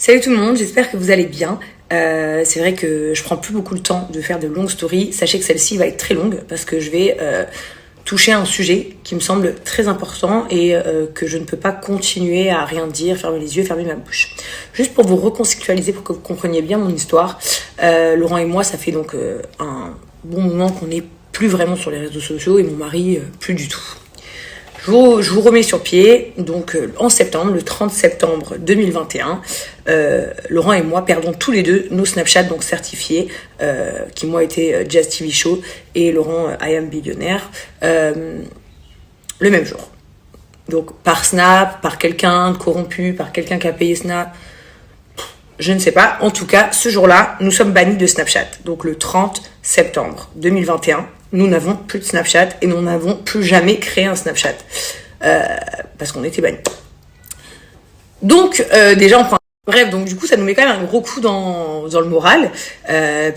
Salut tout le monde, j'espère que vous allez bien. C'est vrai que je prends plus beaucoup le temps de faire de longues stories. Sachez que celle-ci va être très longue parce que je vais toucher un sujet qui me semble très important et que je ne peux pas continuer à rien dire, fermer les yeux, fermer ma bouche. Juste pour vous recontextualiser, pour que vous compreniez bien mon histoire, Laurent et moi, ça fait donc un bon moment qu'on n'est plus vraiment sur les réseaux sociaux et mon mari plus du tout. Je vous remets sur pied. Donc en septembre, le 30 septembre 2021, Laurent et moi perdons tous les deux nos Snapchat donc certifiés, qui moi étaient Jazz TV Show et Laurent I Am Billionaire, le même jour. Donc par Snap, par quelqu'un de corrompu, par quelqu'un qui a payé Snap, je ne sais pas. En tout cas, ce jour-là, nous sommes bannis de Snapchat. Donc le 30 septembre 2021, nous n'avons plus de Snapchat et nous n'avons plus jamais créé un Snapchat. Parce qu'on était bannis. Donc déjà, on prend... Bref, donc du coup, ça nous met quand même un gros coup dans le moral.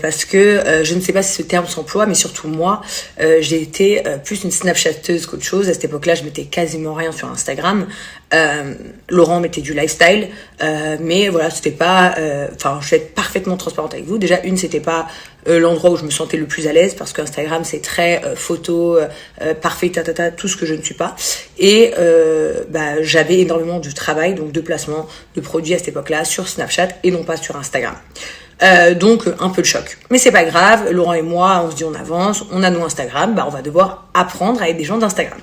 Parce que je ne sais pas si ce terme s'emploie, mais surtout moi, j'ai été plus une Snapchatteuse qu'autre chose. À cette époque-là, je mettais quasiment rien sur Instagram. Laurent mettait du lifestyle, mais voilà, c'était pas... Enfin, je vais être parfaitement transparente avec vous. Déjà, c'était pas l'endroit où je me sentais le plus à l'aise, parce qu'Instagram, c'est très photo, parfait, tout ce que je ne suis pas. Et j'avais énormément de travail, donc de placement de produits à cette époque-là, sur Snapchat et non pas sur Instagram. Donc un peu de choc. Mais c'est pas grave, Laurent et moi, on se dit on avance, on a nos Instagram, on va devoir apprendre à être des gens d'Instagram.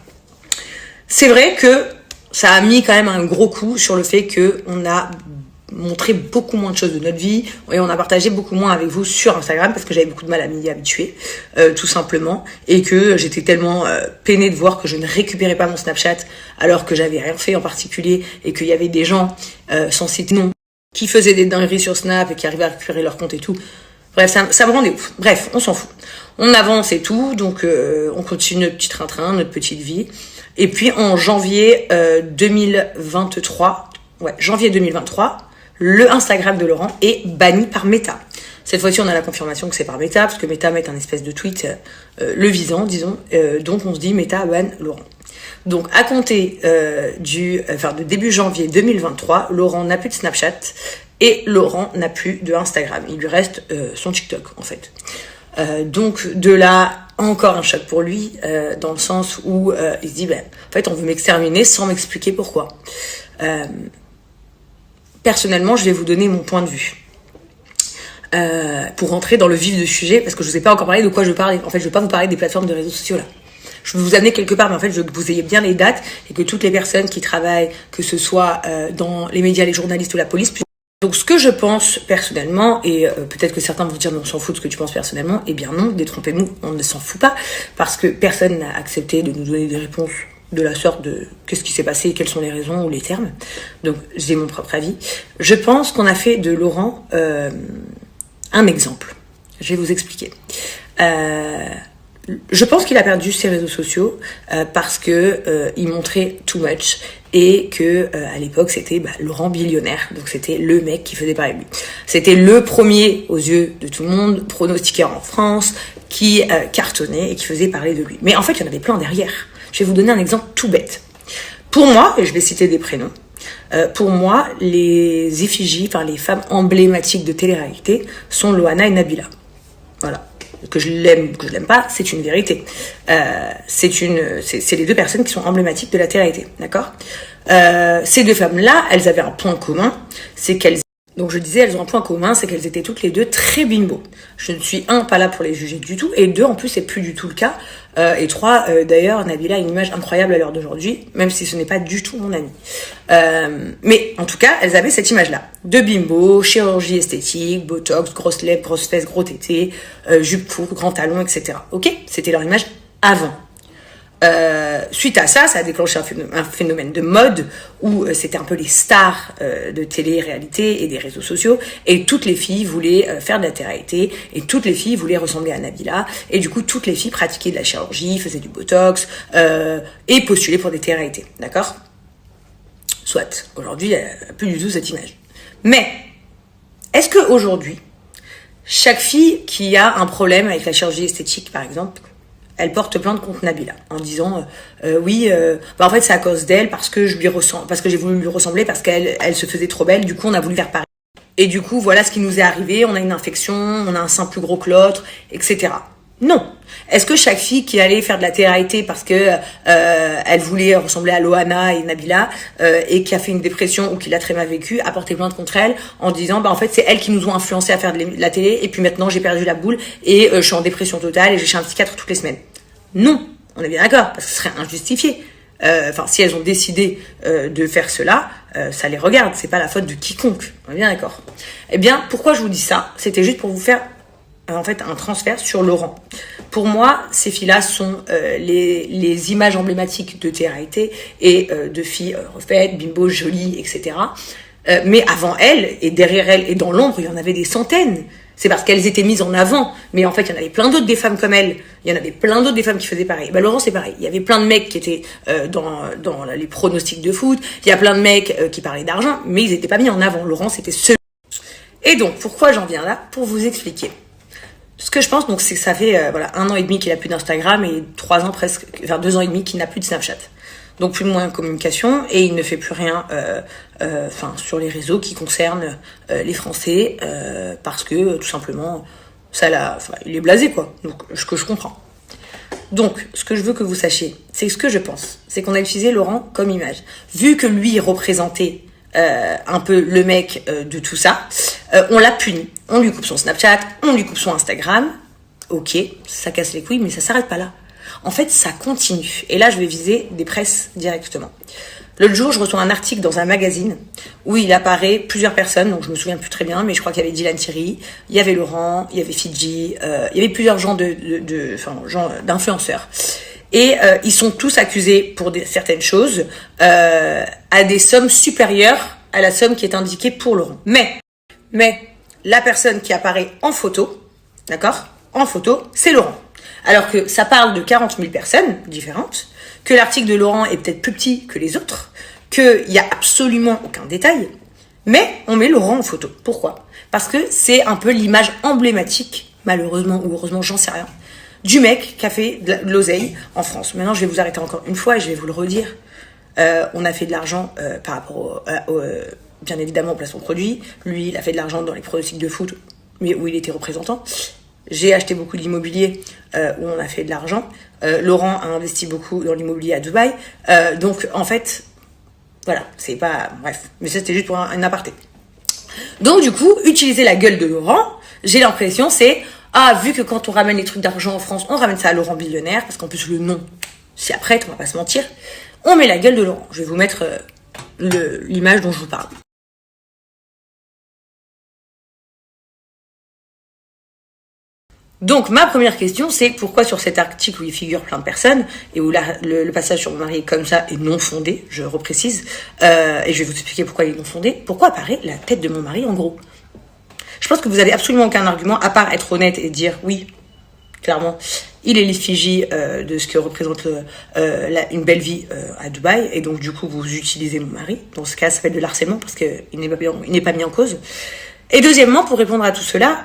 C'est vrai que ça a mis quand même un gros coup sur le fait que on a montré beaucoup moins de choses de notre vie et on a partagé beaucoup moins avec vous sur Instagram parce que j'avais beaucoup de mal à m'y habituer, tout simplement, et que j'étais tellement peinée de voir que je ne récupérais pas mon Snapchat alors que j'avais rien fait en particulier et qu'il y avait des gens, sans citer non, qui faisaient des dingueries sur Snap et qui arrivaient à récupérer leur compte et tout. Bref, ça me rendait ouf. Bref, on s'en fout. On avance et tout, donc on continue notre petit train-train, notre petite vie. Et puis en janvier 2023, le Instagram de Laurent est banni par Meta. Cette fois-ci, on a la confirmation que c'est par Meta, parce que Meta met un espèce de tweet le visant, disons. Donc on se dit Meta banne Laurent. Donc à compter de début janvier 2023, Laurent n'a plus de Snapchat et Laurent n'a plus de Instagram. Il lui reste son TikTok en fait. Donc de là, encore un choc pour lui, dans le sens où il se dit en fait on veut m'exterminer sans m'expliquer pourquoi. Personnellement, je vais vous donner mon point de vue. Pour rentrer dans le vif du sujet, parce que je vous ai pas encore parlé de quoi je parlais. En fait, je vais pas vous parler des plateformes de réseaux sociaux là. Je vais vous amener quelque part, mais en fait, je veux que vous ayez bien les dates et que toutes les personnes qui travaillent, que ce soit dans les médias, les journalistes ou la police. Donc, ce que je pense personnellement, et peut-être que certains vont dire, mais on s'en fout de ce que tu penses personnellement. Eh bien non, détrompez-nous, on ne s'en fout pas, parce que personne n'a accepté de nous donner des réponses de la sorte de qu'est-ce qui s'est passé, quelles sont les raisons ou les termes. Donc, j'ai mon propre avis. Je pense qu'on a fait de Laurent un exemple. Je vais vous expliquer. Je pense qu'il a perdu ses réseaux sociaux parce que il montrait too much et que à l'époque c'était Laurent Billionaire, donc c'était le mec qui faisait parler de lui. C'était le premier aux yeux de tout le monde, pronostiqué en France, qui cartonnait et qui faisait parler de lui. Mais en fait, il y en avait plein derrière. Je vais vous donner un exemple tout bête. Pour moi, et je vais citer des prénoms, pour moi, les effigies, les femmes emblématiques de télé-réalité sont Loana et Nabila. Voilà. Que je l'aime, que je l'aime pas, c'est une vérité. C'est les deux personnes qui sont emblématiques de la télé-réalité, d'accord ? Ces deux femmes-là, elles avaient un point commun, c'est qu'elles... Donc je disais, elles ont un point commun, c'est qu'elles étaient toutes les deux très bimbo. Je ne suis pas là pour les juger du tout, et deux, en plus, c'est plus du tout le cas. Et trois, d'ailleurs, Nabila a une image incroyable à l'heure d'aujourd'hui, même si ce n'est pas du tout mon amie. Mais en tout cas, elles avaient cette image-là. De bimbo, chirurgie esthétique, botox, grosses lèvres, grosses fesses, gros tétés, jupe courte, grands talons, etc. Ok ? C'était leur image avant. Suite à ça, ça a déclenché un phénomène de mode où c'était un peu les stars de télé-réalité et des réseaux sociaux, et toutes les filles voulaient faire de la télé-réalité, et toutes les filles voulaient ressembler à Nabila, et du coup toutes les filles pratiquaient de la chirurgie, faisaient du botox et postulaient pour des télé-réalités, d'accord ? Soit, aujourd'hui, il n'y a plus du tout cette image. Mais, est-ce qu'aujourd'hui, chaque fille qui a un problème avec la chirurgie esthétique, par exemple, elle porte plainte contre Nabila en disant en fait c'est à cause d'elle parce que j'ai voulu lui ressembler parce qu'elle se faisait trop belle, du coup on a voulu faire pareil. et du coup, voilà ce qui nous est arrivé, on a une infection, on a un sein plus gros que l'autre, etc. Non. Est-ce que chaque fille qui allait faire de la télé-réalité parce que elle voulait ressembler à Loana et Nabila et qui a fait une dépression ou qui l'a très mal vécu a porté plainte contre elle en disant en fait c'est elles qui nous ont influencé à faire de la télé et puis maintenant j'ai perdu la boule et je suis en dépression totale et je vais chez un psychiatre toutes les semaines. Non, on est bien d'accord parce que ce serait injustifié. Si elles ont décidé de faire cela, ça les regarde, c'est pas la faute de quiconque. On est bien d'accord. Eh bien, pourquoi je vous dis ça? C'était juste pour vous faire un transfert sur Laurent. Pour moi, ces filles-là sont les images emblématiques de télé-réalité et de filles refaites, bimbo, jolies, etc. Mais avant elles, et derrière elles, et dans l'ombre, il y en avait des centaines. C'est parce qu'elles étaient mises en avant. Mais en fait, il y en avait plein d'autres des femmes comme elles. Il y en avait plein d'autres des femmes qui faisaient pareil. Laurent, c'est pareil. Il y avait plein de mecs qui étaient dans les pronostics de foot. Il y a plein de mecs qui parlaient d'argent, mais ils n'étaient pas mis en avant. Laurent, c'était seul. Et donc, pourquoi j'en viens là? Pour vous expliquer. Ce que je pense, donc, c'est que ça fait 1 an et demi qu'il a plus d'Instagram et 2 ans et demi qu'il n'a plus de Snapchat. Donc plus de moyens de communication et il ne fait plus rien sur les réseaux qui concernent les Français parce que tout simplement il est blasé quoi. Donc ce que je comprends. Donc ce que je veux que vous sachiez, c'est ce que je pense, c'est qu'on a utilisé Laurent comme image. Vu que lui représentait un peu le mec de tout ça, on l'a puni. On lui coupe son Snapchat, on lui coupe son Instagram. Ok, ça casse les couilles, mais ça s'arrête pas là. En fait, ça continue. Et là, je vais viser des presses directement. L'autre jour, je reçois un article dans un magazine où il apparaît plusieurs personnes, donc je me souviens plus très bien, mais je crois qu'il y avait Dylan Thierry, il y avait Laurent, il y avait Fidji, il y avait plusieurs gens d'influenceurs. Et ils sont tous accusés pour certaines choses à des sommes supérieures à la somme qui est indiquée pour Laurent. Mais la personne qui apparaît en photo, d'accord, en photo, c'est Laurent. Alors que ça parle de 40 000 personnes différentes, que l'article de Laurent est peut-être plus petit que les autres, qu'il n'y a absolument aucun détail, mais on met Laurent en photo. Pourquoi? Parce que c'est un peu l'image emblématique, malheureusement ou heureusement, j'en sais rien, du mec qui a fait de l'oseille en France. Maintenant, je vais vous arrêter encore une fois et je vais vous le redire. On a fait de l'argent par rapport bien évidemment au placement de produits. Lui, il a fait de l'argent dans les pronostics de foot, mais où il était représentant. J'ai acheté beaucoup d'immobilier où on a fait de l'argent. Laurent a investi beaucoup dans l'immobilier à Dubaï. Donc, en fait, voilà, c'est pas... Bref, mais ça, c'était juste pour un aparté. Donc, du coup, utiliser la gueule de Laurent, j'ai l'impression, c'est... vu que quand on ramène les trucs d'argent en France, on ramène ça à Laurent Billionnaire, parce qu'en plus, le nom, c'est après, on va pas se mentir. On met la gueule de Laurent. Je vais vous mettre l'image dont je vous parle. Donc, ma première question, c'est pourquoi sur cet article où il figure plein de personnes et où le passage sur mon mari est comme ça et non fondé, je reprécise, et je vais vous expliquer pourquoi il est non fondé, pourquoi apparaît la tête de mon mari en gros? Je pense que vous avez absolument aucun argument à part être honnête et dire oui, clairement, il est l'effigie de ce que représente une belle vie à Dubaï et donc du coup vous utilisez mon mari. Dans ce cas, ça s'appelle de l'harcèlement parce qu'il n'est pas mis en cause. Et deuxièmement, pour répondre à tout cela,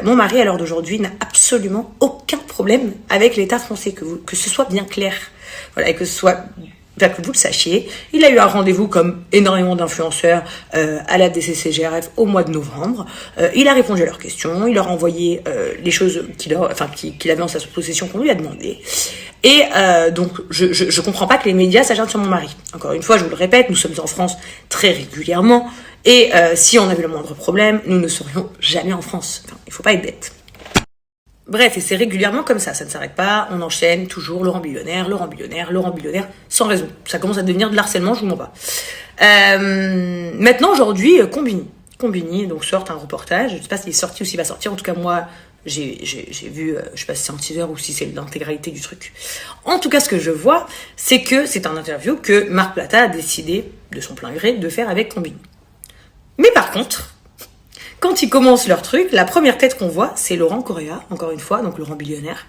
mon mari, à l'heure d'aujourd'hui, n'a absolument aucun problème avec l'État français, que ce soit bien clair. Voilà, et que vous le sachiez. Il a eu un rendez-vous, comme énormément d'influenceurs, à la DCCGRF au mois de novembre. Il a répondu à leurs questions, il leur a envoyé les choses qu'il avait en sa possession qu'on lui a demandé. Et donc, je comprends pas que les médias s'acharnent sur mon mari. Encore une fois, je vous le répète, nous sommes en France très régulièrement. Et si on avait le moindre problème, nous ne serions jamais en France. Enfin, il faut pas être bête. Bref, et c'est régulièrement comme ça ne s'arrête pas, on enchaîne toujours Laurent Billionnaire, sans raison. Ça commence à devenir de l'harcèlement, je vous mens pas. Maintenant, aujourd'hui, Combini, donc sort un reportage, je sais pas s'il est sorti ou s'il va sortir, en tout cas moi, j'ai vu, je sais pas si c'est un teaser ou si c'est l'intégralité du truc. En tout cas, ce que je vois, c'est que c'est un interview que Marc Platta a décidé, de son plein gré, de faire avec Combini. Mais par contre, quand ils commencent leur truc, la première tête qu'on voit, c'est Laurent Correa, encore une fois, donc Laurent Billionnaire.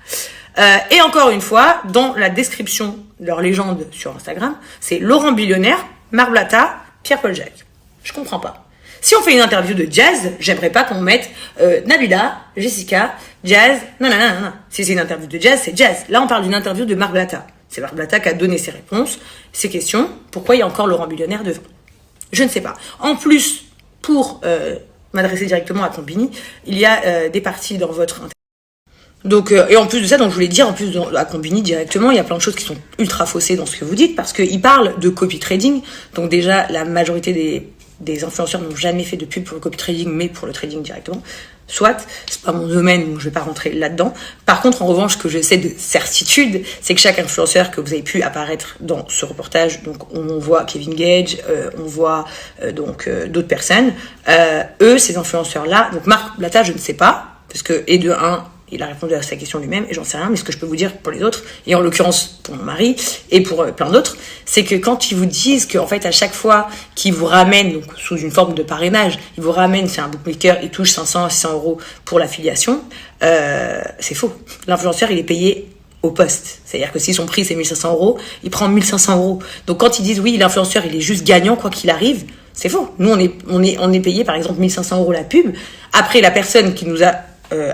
Et encore une fois, dans la description de leur légende sur Instagram, c'est Laurent Billionnaire, Marc Platta, Pierre-Paul Jacques. Je comprends pas. Si on fait une interview de Jazz, j'aimerais pas qu'on mette Nabila, Jessica, Jazz, non. Si c'est une interview de Jazz, c'est Jazz. Là, on parle d'une interview de Marc Platta. C'est Marc Platta qui a donné ses réponses, ses questions. Pourquoi il y a encore Laurent Billionnaire devant? Je ne sais pas. En plus, pour m'adresser directement à Konbini. Il y a des parties dans votre... Donc, et en plus de ça, donc je voulais dire, en plus à Konbini directement, il y a plein de choses qui sont ultra faussées dans ce que vous dites, parce qu'il parle de copy trading. Donc déjà, la majorité des influenceurs n'ont jamais fait de pub pour le copy trading, mais pour le trading directement. Soit, c'est pas mon domaine, donc je vais pas rentrer là-dedans. Par contre, en revanche, ce que je sais de certitude, c'est que chaque influenceur que vous avez pu apparaître dans ce reportage, donc on voit Kevin Gage, on voit d'autres personnes, eux, ces influenceurs-là, donc Marc Blatta, je ne sais pas, parce que, et de un, il a répondu à sa question lui-même, et j'en sais rien, mais ce que je peux vous dire pour les autres, et en l'occurrence pour mon mari, et pour plein d'autres, c'est que quand ils vous disent qu'en fait, à chaque fois qu'ils vous ramènent, donc sous une forme de parrainage, ils vous ramènent, c'est un bookmaker, il touche 500 à 600 euros pour l'affiliation, c'est faux. L'influenceur, il est payé au poste. C'est-à-dire que si son prix c'est 1500 euros, il prend 1500 euros. Donc quand ils disent oui, l'influenceur, il est juste gagnant quoi qu'il arrive, c'est faux. Nous, on est payé par exemple 1500 euros la pub. Après, la personne qui nous a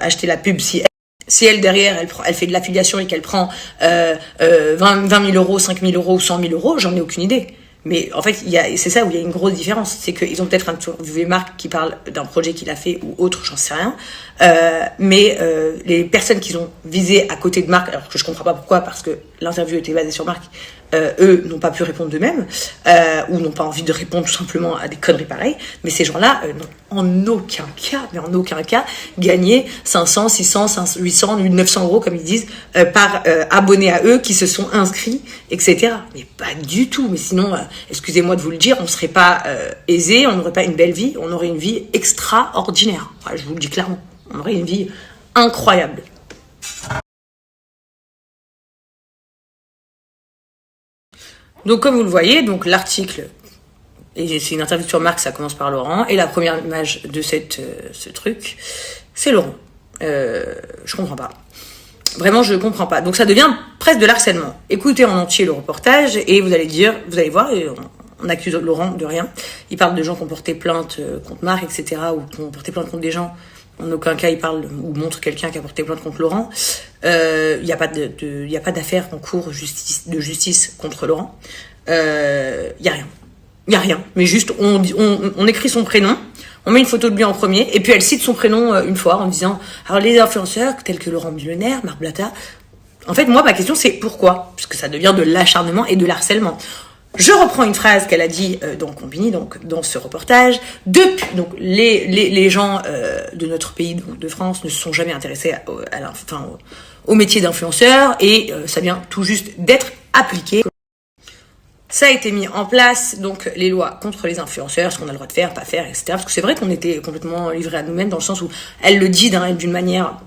acheté la pub, si elle derrière, elle fait de l'affiliation et qu'elle prend 20 000 euros, 5 000 euros ou 100 000 euros, j'en ai aucune idée. Mais en fait, c'est ça où il y a une grosse différence. C'est qu'ils ont peut-être interviewé Marc qui parle d'un projet qu'il a fait ou autre, j'en sais rien. Mais les personnes qu'ils ont visées à côté de Marc, alors que je comprends pas pourquoi, parce que l'interview était basée sur Marc, eux n'ont pas pu répondre d'eux-mêmes, ou n'ont pas envie de répondre tout simplement à des conneries pareilles. Mais ces gens-là n'ont en aucun cas gagné 500, 600, 800, 900 euros, comme ils disent, par abonnés à eux qui se sont inscrits, etc. Mais pas du tout. Mais sinon, excusez-moi de vous le dire, on serait pas aisé, on n'aurait pas une belle vie, on aurait une vie extraordinaire. Enfin, je vous le dis clairement. On aurait une vie incroyable. Donc comme vous le voyez, donc l'article, et c'est une interview sur Marc, ça commence par Laurent, et la première image de ce truc, c'est Laurent. Je comprends pas. Vraiment, je comprends pas. Donc ça devient presque de l'harcèlement. Écoutez en entier le reportage et vous allez voir, et on accuse Laurent de rien. Il parle de gens qui ont porté plainte contre Marc, etc., ou qui ont porté plainte contre des gens. En aucun cas, il parle ou montre quelqu'un qui a porté plainte contre Laurent. Il n'y a pas d'affaire en cours de justice contre Laurent. Il y a rien. Il y a rien. Mais juste, on écrit son prénom, on met une photo de lui en premier, et puis elle cite son prénom une fois en disant, alors les influenceurs tels que Laurent Millionnaire, Marc Blatta. En fait, moi, ma question, c'est pourquoi? Parce que ça devient de l'acharnement et de l'harcèlement. Je reprends une phrase qu'elle a dit dans Konbini, donc dans ce reportage. Donc les gens de notre pays, de France, ne se sont jamais intéressés au métier d'influenceur et ça vient tout juste d'être appliqué. Ça a été mis en place, donc les lois contre les influenceurs, ce qu'on a le droit de faire, pas faire, etc. Parce que c'est vrai qu'on était complètement livrés à nous-mêmes dans le sens où elle le dit d'une manière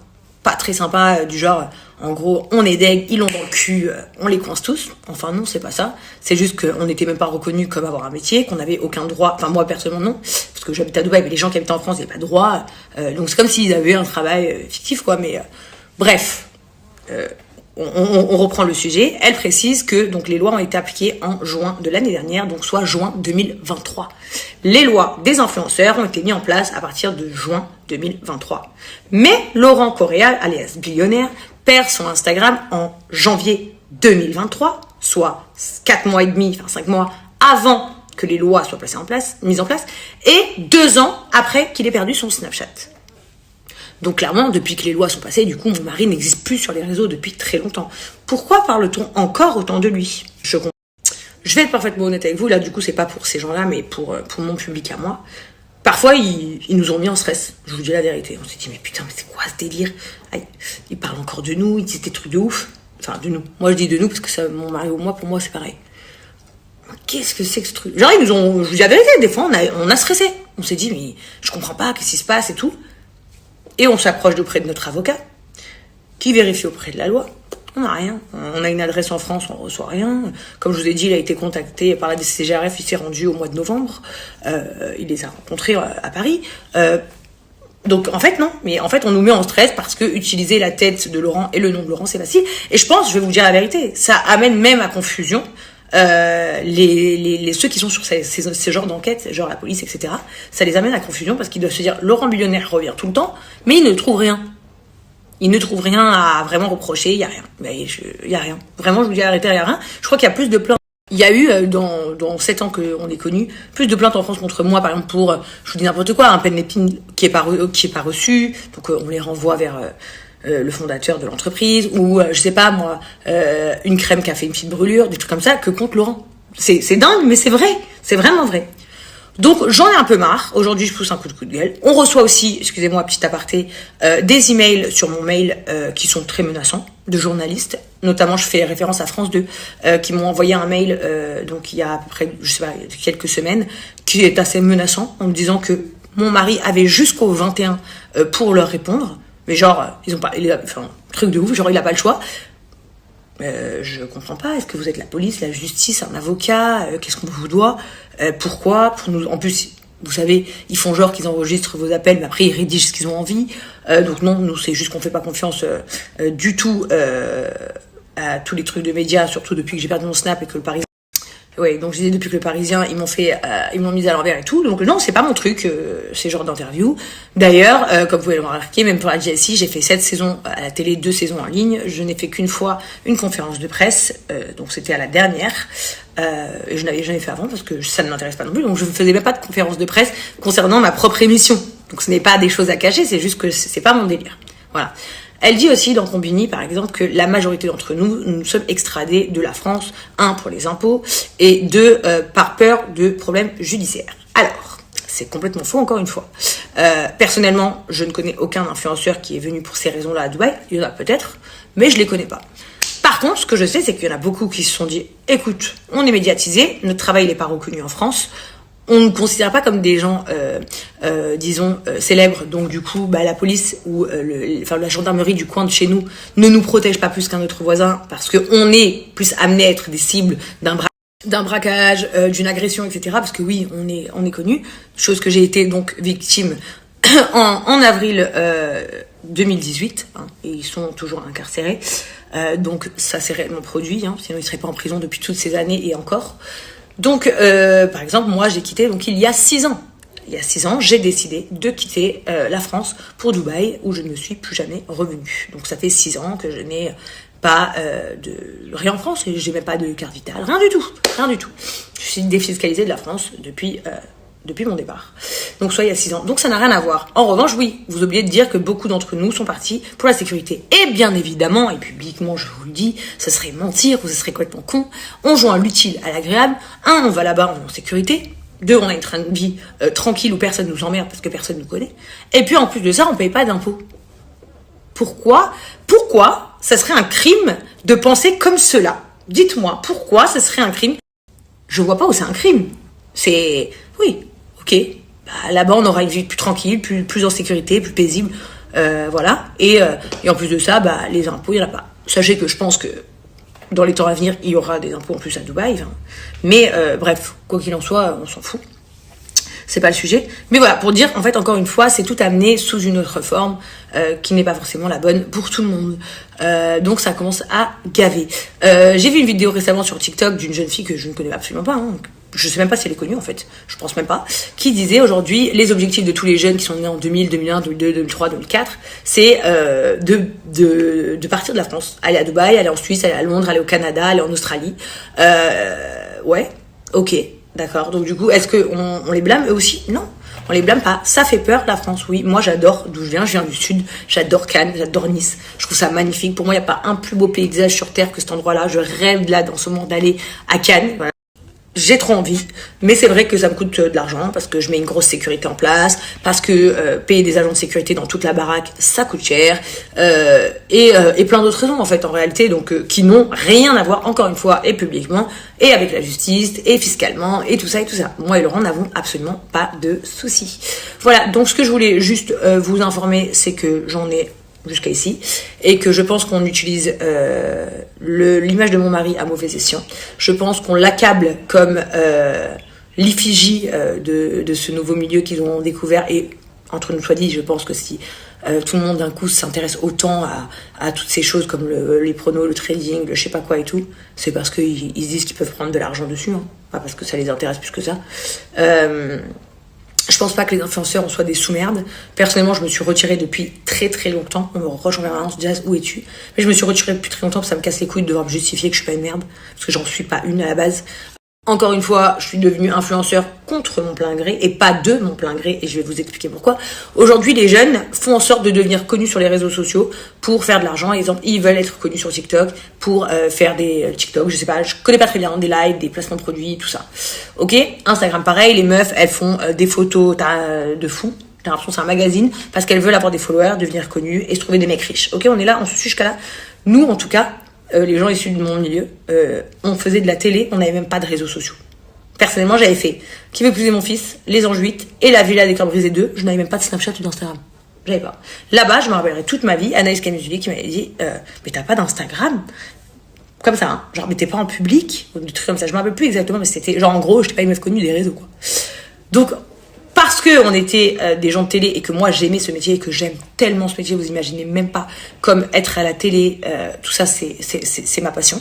pas très sympa, du genre, en gros, on est deg, ils l'ont dans le cul, on les coince tous. Enfin non, c'est pas ça. C'est juste qu'on n'était même pas reconnus comme avoir un métier, qu'on n'avait aucun droit. Enfin moi personnellement non, parce que j'habite à Dubaï, mais les gens qui habitent en France n'avaient pas de droit. Donc c'est comme s'ils avaient un travail fictif, quoi. Mais bref, on reprend le sujet. Elle précise que donc les lois ont été appliquées en juin de l'année dernière, donc soit juin 2023. Les lois des influenceurs ont été mises en place à partir de juin 2023. Mais Laurent Corréal, alias Billionnaire, perd son Instagram en janvier 2023, soit 4 mois et demi, enfin 5 mois avant que les lois soient mises en place, et 2 ans après qu'il ait perdu son Snapchat. Donc clairement, depuis que les lois sont passées, du coup, mon mari n'existe plus sur les réseaux depuis très longtemps. Pourquoi parle-t-on encore autant de lui? Je vais être parfaitement honnête avec vous, là du coup c'est pas pour ces gens-là, mais pour mon public à moi. Parfois, ils nous ont mis en stress. Je vous dis la vérité. On s'est dit, mais putain, mais c'est quoi ce délire? Aïe, ils parlent encore de nous, ils disent des trucs de ouf. Enfin, de nous. Moi, je dis de nous parce que ça, mon mari ou moi, pour moi, c'est pareil. Qu'est-ce que c'est que ce truc? Genre, je vous dis la vérité, des fois, on a stressé. On s'est dit, mais je comprends pas, qu'est-ce qui se passe et tout. Et on s'approche auprès de notre avocat, qui vérifie auprès de la loi. On n'a rien. On a une adresse en France, on ne reçoit rien. Comme je vous ai dit, il a été contacté par la DCGRF, il s'est rendu au mois de novembre. Il les a rencontrés à Paris. Donc en fait non, mais en fait on nous met en stress parce que utiliser la tête de Laurent et le nom de Laurent c'est facile. Et je pense, je vais vous dire la vérité, ça amène même à confusion ceux qui sont sur ces genres d'enquêtes, genre la police, etc. Ça les amène à confusion parce qu'ils doivent se dire Laurent Millionnaire revient tout le temps, mais il ne trouve rien. Il ne trouve rien à vraiment reprocher, il y a rien. Il y a rien. Vraiment, je vous dis la vérité, il y a rien. Je crois qu'il y a plus de plaintes. Il y a eu, dans 7 ans qu'on est connu, plus de plaintes en France contre moi, par exemple, pour, je vous dis n'importe quoi, un Penlepin qui est pas reçu, donc on les renvoie vers le fondateur de l'entreprise, ou, je sais pas moi, une crème qui a fait une petite brûlure, des trucs comme ça, que contre Laurent. C'est dingue, mais c'est vrai, c'est vraiment vrai. Donc j'en ai un peu marre. Aujourd'hui, je pousse un coup de gueule. On reçoit aussi, excusez-moi, petit aparté, des emails sur mon mail qui sont très menaçants de journalistes. Notamment, je fais référence à France 2 qui m'ont envoyé un mail donc il y a à peu près, je sais pas, quelques semaines, qui est assez menaçant en me disant que mon mari avait jusqu'au 21 pour leur répondre. Mais genre, ils ont pas, enfin, truc de ouf, genre il a pas le choix. Je comprends pas. Est-ce que vous êtes la police, la justice, un avocat? Qu'est-ce qu'on vous doit? Pourquoi? Pour nous, en plus, vous savez, ils font genre qu'ils enregistrent vos appels, mais après ils rédigent ce qu'ils ont envie. Donc non, nous c'est juste qu'on fait pas confiance du tout à tous les trucs de médias, surtout depuis que j'ai perdu mon Snap et que le Parisien. Ouais, donc je disais depuis que le Parisien, ils m'ont mis à l'envers et tout. Donc non, c'est pas mon truc, ces genres d'interviews. D'ailleurs, comme vous pouvez le remarquer, même pour la GSI, j'ai fait 7 saisons à la télé, 2 saisons en ligne. Je n'ai fait qu'une fois une conférence de presse, donc c'était à la dernière. Et je n'avais jamais fait avant parce que ça ne m'intéresse pas non plus. Donc je ne faisais même pas de conférence de presse concernant ma propre émission. Donc ce n'est pas des choses à cacher, c'est juste que c'est pas mon délire. Voilà. Elle dit aussi dans Combini, par exemple, que la majorité d'entre nous sommes extradés de la France, 1 pour les impôts, et 2 par peur de problèmes judiciaires. Alors, c'est complètement faux, encore une fois. Personnellement, je ne connais aucun influenceur qui est venu pour ces raisons-là à Dubaï. Il y en a peut-être, mais je les connais pas. Par contre, ce que je sais, c'est qu'il y en a beaucoup qui se sont dit, écoute, on est médiatisé, notre travail n'est pas reconnu en France, on ne nous considère pas comme des gens, disons, célèbres. Donc du coup, la police ou la gendarmerie du coin de chez nous ne nous protège pas plus qu'un autre voisin parce qu'on est plus amené à être des cibles d'un braquage, d'une agression, etc. Parce que oui, on est connu. Chose que j'ai été donc victime en avril 2018. Hein, et ils sont toujours incarcérés. Donc ça s'est réellement produit. Hein, sinon ils seraient pas en prison depuis toutes ces années et encore. Donc, par exemple, moi, j'ai quitté donc il y a 6 ans. Il y a 6 ans, j'ai décidé de quitter la France pour Dubaï, où je ne suis plus jamais revenue. Donc, ça fait 6 ans que je n'ai pas de rien en France, et j'ai même pas de carte vitale, rien du tout. Je suis défiscalisée de la France depuis mon départ. Donc, soit il y a 6 ans. Donc, ça n'a rien à voir. En revanche, oui, vous oubliez de dire que beaucoup d'entre nous sont partis pour la sécurité. Et bien évidemment, et publiquement, je vous le dis, ce serait mentir, ou ce serait complètement con. On joint l'utile à l'agréable. 1, on va là-bas, on est en sécurité. 2, on a une train de vie tranquille où personne nous emmerde parce que personne nous connaît. Et puis, en plus de ça, on paye pas d'impôts. Pourquoi ça serait un crime de penser comme cela? Dites-moi, pourquoi ça serait un crime? Je vois pas où c'est un crime. C'est... Oui, ok. Là-bas, on aura une vie plus tranquille, plus en sécurité, plus paisible. Voilà. Et en plus de ça, les impôts, il n'y en a pas. Sachez que je pense que dans les temps à venir, il y aura des impôts en plus à Dubaï. Hein. Mais bref, quoi qu'il en soit, on s'en fout. C'est pas le sujet. Mais voilà, pour dire, en fait, encore une fois, c'est tout amené sous une autre forme qui n'est pas forcément la bonne pour tout le monde. Donc ça commence à gaver. J'ai vu une vidéo récemment sur TikTok d'une jeune fille que je ne connais absolument pas. Hein. Je sais même pas si elle est connue en fait, je pense même pas, qui disait aujourd'hui les objectifs de tous les jeunes qui sont nés en 2000, 2001, 2002, 2003, 2004, c'est de partir de la France, aller à Dubaï, aller en Suisse, aller à Londres, aller au Canada, aller en Australie. Ouais, ok, d'accord. Donc du coup, est-ce que on les blâme eux aussi? Non, on les blâme pas. Ça fait peur la France, oui. Moi j'adore d'où je viens du sud, j'adore Cannes, j'adore Nice. Je trouve ça magnifique. Pour moi, il y a pas un plus beau paysage sur terre que cet endroit-là. Je rêve là dans ce moment d'aller à Cannes. Voilà. J'ai trop envie, mais c'est vrai que ça me coûte de l'argent parce que je mets une grosse sécurité en place, parce que payer des agents de sécurité dans toute la baraque, ça coûte cher, et plein d'autres raisons en fait en réalité, donc qui n'ont rien à voir encore une fois et publiquement et avec la justice et fiscalement et tout ça et tout ça. Moi et Laurent n'avons absolument pas de soucis. Voilà, donc ce que je voulais juste vous informer, c'est que j'en ai jusqu'à ici, et que je pense qu'on utilise l'image de mon mari à mauvais escient. Je pense qu'on l'accable comme l'effigie de ce nouveau milieu qu'ils ont découvert, et entre nous soit dit, je pense que si tout le monde d'un coup s'intéresse autant à toutes ces choses comme les pronos, le trading, le je sais pas quoi et tout, c'est parce qu'ils se disent qu'ils peuvent prendre de l'argent dessus, hein, pas parce que ça les intéresse plus que ça. Je pense pas que les influenceurs en soient des sous-merdes. Personnellement, je me suis retirée depuis très très longtemps. On me reproche en permanence, Jazz, où es-tu? Mais je me suis retirée depuis très longtemps parce que ça me casse les couilles de devoir me justifier que je suis pas une merde. Parce que j'en suis pas une à la base. Encore une fois, je suis devenue influenceur contre mon plein gré et pas de mon plein gré, et je vais vous expliquer pourquoi. Aujourd'hui, les jeunes font en sorte de devenir connus sur les réseaux sociaux pour faire de l'argent. Exemple, ils veulent être connus sur TikTok pour faire des TikTok, je sais pas, je connais pas très bien, des lives, des placements de produits, tout ça. Ok, Instagram pareil, les meufs, elles font des photos de fou. J'ai l'impression que c'est un magazine parce qu'elles veulent avoir des followers, devenir connues et se trouver des mecs riches. Ok, on est là, on se suit jusqu'à là. Nous, en tout cas, les gens issus de mon milieu, on faisait de la télé, on n'avait même pas de réseaux sociaux. Personnellement, j'avais fait Qui veut épouser mon fils, Les Anges 8 et La Villa des Cœurs Brisés 2. Je n'avais même pas de Snapchat ou d'Instagram. J'avais pas. Là-bas, je me rappellerai toute ma vie, Anaïs Camusuli qui m'avait dit mais t'as pas d'Instagram? Comme ça, hein. Genre, mais t'es pas en public, ou des trucs comme ça. Je me rappelle plus exactement, mais c'était genre en gros, j'étais pas une meuf connue des réseaux, quoi. Donc, parce que on était des gens de télé et que moi j'aimais ce métier et que j'aime tellement ce métier, vous imaginez même pas, comme être à la télé, tout ça c'est ma passion.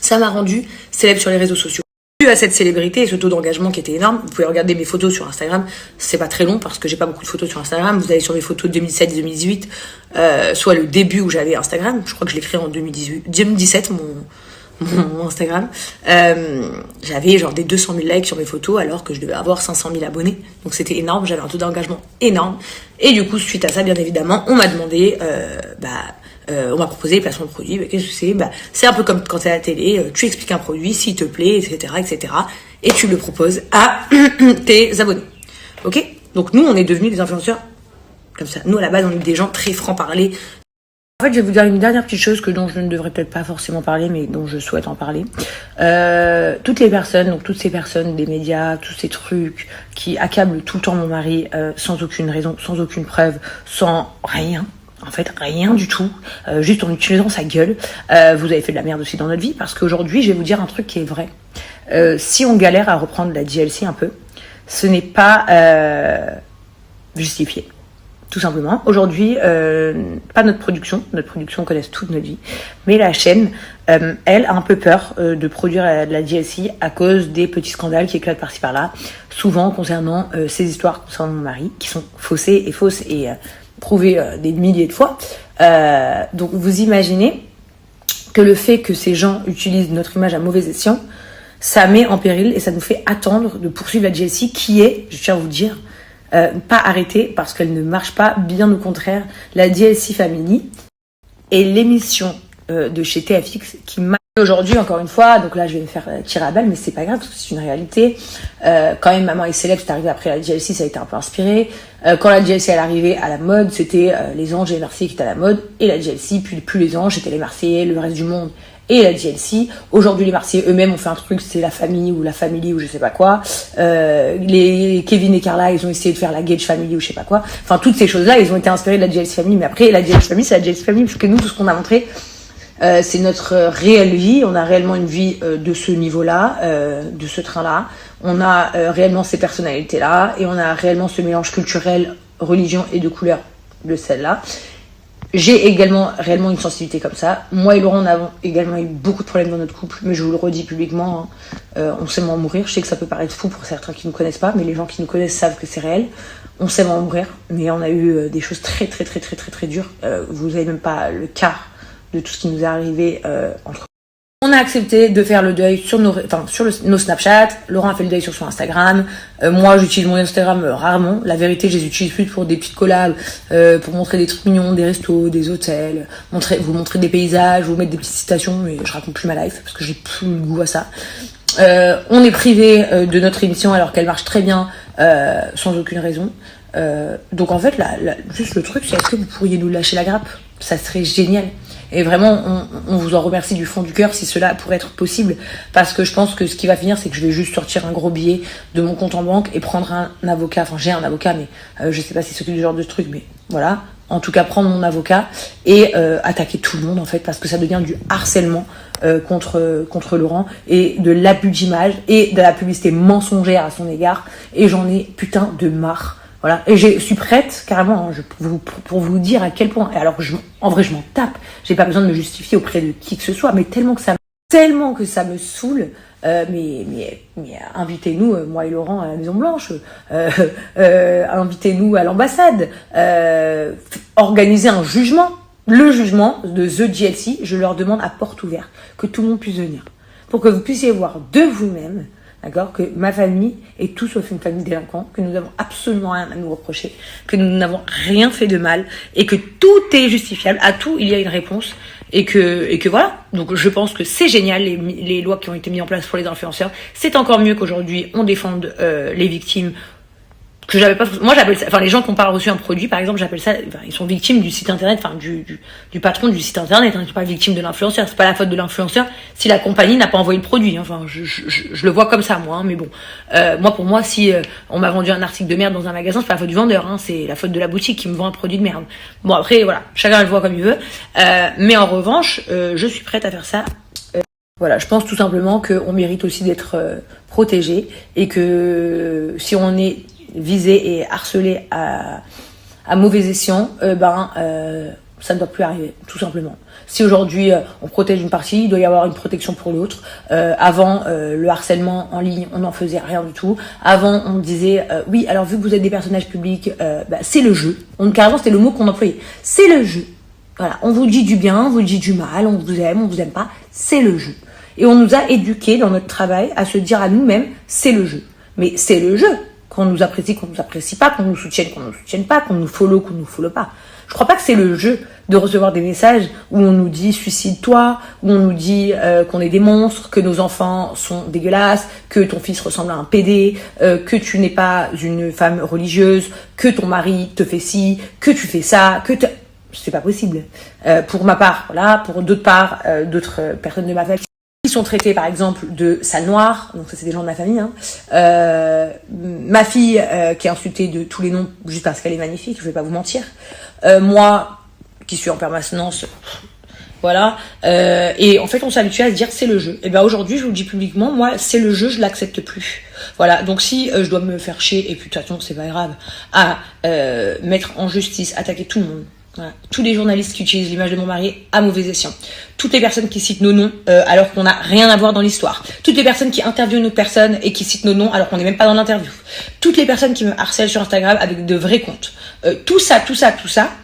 Ça m'a rendu célèbre sur les réseaux sociaux. Dû à cette célébrité et ce taux d'engagement qui était énorme, vous pouvez regarder mes photos sur Instagram, c'est pas très long parce que j'ai pas beaucoup de photos sur Instagram. Vous allez sur mes photos de 2017-2018, soit le début où j'avais Instagram, je crois que je l'ai créé en 2017 mon Instagram, j'avais genre des 200 000 likes sur mes photos alors que je devais avoir 500 000 abonnés, donc c'était énorme, j'avais un taux d'engagement énorme, et du coup suite à ça bien évidemment on m'a demandé on m'a proposé les placements de produits. Qu'est-ce que c'est? C'est un peu comme quand t'es à la télé, tu expliques un produit s'il te plaît, etc., et tu le proposes à tes abonnés. Ok? Donc nous on est devenus des influenceurs comme ça. Nous à la base on est des gens très francs-parler. En fait, je vais vous dire une dernière petite chose dont je ne devrais peut-être pas forcément parler, mais dont je souhaite en parler. Toutes ces personnes des médias, tous ces trucs qui accablent tout le temps mon mari sans aucune raison, sans aucune preuve, sans rien. En fait, rien du tout, juste en utilisant sa gueule. Vous avez fait de la merde aussi dans notre vie, parce qu'aujourd'hui, je vais vous dire un truc qui est vrai. Si on galère à reprendre la DLC un peu, ce n'est pas justifié. Tout simplement. Aujourd'hui, pas notre production connaisse toute notre vie, mais la chaîne, elle a un peu peur de produire de la DLC à cause des petits scandales qui éclatent par-ci par-là, souvent concernant ces histoires concernant mon mari, qui sont faussées et fausses et prouvées des milliers de fois. Donc vous imaginez que le fait que ces gens utilisent notre image à mauvais escient, ça met en péril et ça nous fait attendre de poursuivre la DLC qui est, je tiens à vous dire, pas arrêtée parce qu'elle ne marche pas, bien au contraire. La DLC Family est l'émission de chez TFX qui marche aujourd'hui, encore une fois. Donc là, je vais me faire tirer à balle, mais c'est pas grave parce que c'est une réalité. Quand même, Maman est célèbre, c'est arrivé après la DLC, ça a été un peu inspiré. Quand la DLC est arrivée à la mode, c'était les Anges et les Marseillais qui étaient à la mode, et la DLC, puis plus les Anges, c'était les Marseillais, le reste du monde. Et la DLC. Aujourd'hui, les Marseillais eux-mêmes ont fait un truc, c'est la famille ou la family ou je sais pas quoi. Les Kevin et Carla, ils ont essayé de faire la Gage Family ou je sais pas quoi. Enfin, toutes ces choses-là, ils ont été inspirés de la DLC Family. Mais après, la DLC Family, c'est la DLC Family, parce que nous, tout ce qu'on a montré, c'est notre réelle vie. On a réellement une vie de ce niveau-là, de ce train-là. On a réellement ces personnalités-là. Et on a réellement ce mélange culturel, religion et de couleurs de celle-là. J'ai également réellement une sensibilité comme ça. Moi et Laurent, on a également eu beaucoup de problèmes dans notre couple, mais je vous le redis publiquement, hein, on s'aime en mourir. Je sais que ça peut paraître fou pour certains qui ne nous connaissent pas, mais les gens qui nous connaissent savent que c'est réel. On s'aime en mourir, mais on a eu des choses très dures. Vous avez même pas le quart de tout ce qui nous est arrivé entre. On a accepté de faire le deuil sur nos Snapchat. Laurent a fait le deuil sur son Instagram. Moi, j'utilise mon Instagram rarement. La vérité, je les utilise plus pour des petites collabs, pour montrer des trucs mignons, des restos, des hôtels, vous montrer des paysages, vous mettre des petites citations, mais je raconte plus ma life parce que j'ai plus le goût à ça. On est privé de notre émission alors qu'elle marche très bien, sans aucune raison. Donc en fait, juste le truc, c'est est-ce que vous pourriez nous lâcher la grappe? Ça serait génial. Et vraiment, on vous en remercie du fond du cœur si cela pourrait être possible. Parce que je pense que ce qui va finir, c'est que je vais juste sortir un gros billet de mon compte en banque et prendre un avocat. Enfin, j'ai un avocat, mais je sais pas si c'est ce genre de truc, mais voilà. En tout cas, prendre mon avocat et attaquer tout le monde, en fait, parce que ça devient du harcèlement contre Laurent et de l'abus d'image et de la publicité mensongère à son égard. Et j'en ai putain de marre. Voilà, et je suis prête carrément hein, pour vous dire à quel point. Et alors que en vrai je m'en tape, j'ai pas besoin de me justifier auprès de qui que ce soit, mais tellement que ça me saoule mais invitez-nous, moi et Laurent, à la Maison Blanche, invitez-nous à l'ambassade, organisez un jugement. Le jugement de The GLC, je leur demande à porte ouverte que tout le monde puisse venir, pour que vous puissiez voir de vous-même, d'accord, que ma famille est tout sauf une famille délinquante, que nous n'avons absolument rien à nous reprocher, que nous n'avons rien fait de mal, et que tout est justifiable, à tout il y a une réponse, et que voilà. Donc je pense que c'est génial, les lois qui ont été mises en place pour les influenceurs. C'est encore mieux qu'aujourd'hui on défende les victimes, que j'avais pas, moi j'appelle ça, enfin les gens qui n'ont pas reçu un produit par exemple, j'appelle ça, enfin, ils sont victimes du site internet, enfin du patron du site internet, hein, ils sont pas victimes de l'influenceur, c'est pas la faute de l'influenceur si la compagnie n'a pas envoyé le produit, hein. Enfin je le vois comme ça moi, hein, mais bon, moi pour moi si on m'a vendu un article de merde dans un magasin, c'est pas la faute du vendeur, hein, c'est la faute de la boutique qui me vend un produit de merde. Bon après voilà, chacun le voit comme il veut, mais en revanche je suis prête à faire ça. Voilà, je pense tout simplement qu'on mérite aussi d'être protégé, et que si on est visé et harcelé à mauvais escient, ça ne doit plus arriver, tout simplement. Si aujourd'hui on protège une partie, il doit y avoir une protection pour l'autre. Avant, le harcèlement en ligne, on n'en faisait rien du tout. Avant, on disait oui, alors vu que vous êtes des personnages publics, c'est le jeu. Carrément, c'était le mot qu'on employait. C'est le jeu. Voilà, on vous dit du bien, on vous dit du mal, on vous aime pas, c'est le jeu. Et on nous a éduqués dans notre travail à se dire à nous-mêmes, c'est le jeu. Mais c'est le jeu. Qu'on nous apprécie pas, qu'on nous soutienne pas, qu'on nous follow pas. Je crois pas que c'est le jeu de recevoir des messages où on nous dit suicide-toi, où on nous dit qu'on est des monstres, que nos enfants sont dégueulasses, que ton fils ressemble à un PD, que tu n'es pas une femme religieuse, que ton mari te fait ci, que tu fais ça, c'est pas possible. Pour ma part, voilà, pour d'autres personnes de ma famille qui sont traités par exemple de sale noire, donc ça c'est des gens de ma famille, hein. Ma fille qui est insultée de tous les noms juste parce qu'elle est magnifique, je vais pas vous mentir, moi qui suis en permanence, voilà, et en fait on s'habitue à se dire c'est le jeu. Et ben aujourd'hui je vous le dis publiquement, moi c'est le jeu, je l'accepte plus. Voilà, donc si je dois me faire chier, et puis de toute façon c'est pas grave, à mettre en justice, attaquer tout le monde. Voilà. Tous les journalistes qui utilisent l'image de mon mari à mauvais escient. Toutes les personnes qui citent nos noms alors qu'on n'a rien à voir dans l'histoire. Toutes les personnes qui interviewent notre personne et qui citent nos noms alors qu'on n'est même pas dans l'interview. Toutes les personnes qui me harcèlent sur Instagram avec de vrais comptes. Tout ça,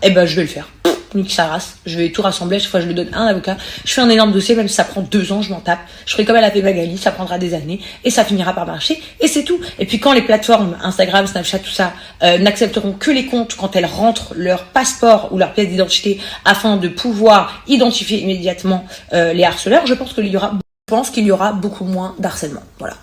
eh ben je vais le faire. Nique sa race, je vais tout rassembler, chaque fois je le donne à un avocat, je fais un énorme dossier, même si ça prend 2 ans, je m'en tape, je ferai comme elle a fait Magali, ça prendra des années, et ça finira par marcher, et c'est tout. Et puis quand les plateformes, Instagram, Snapchat, tout ça, n'accepteront que les comptes quand elles rentrent leur passeport ou leur pièce d'identité afin de pouvoir identifier immédiatement les harceleurs, je pense qu'il y aura beaucoup moins d'harcèlement. Voilà.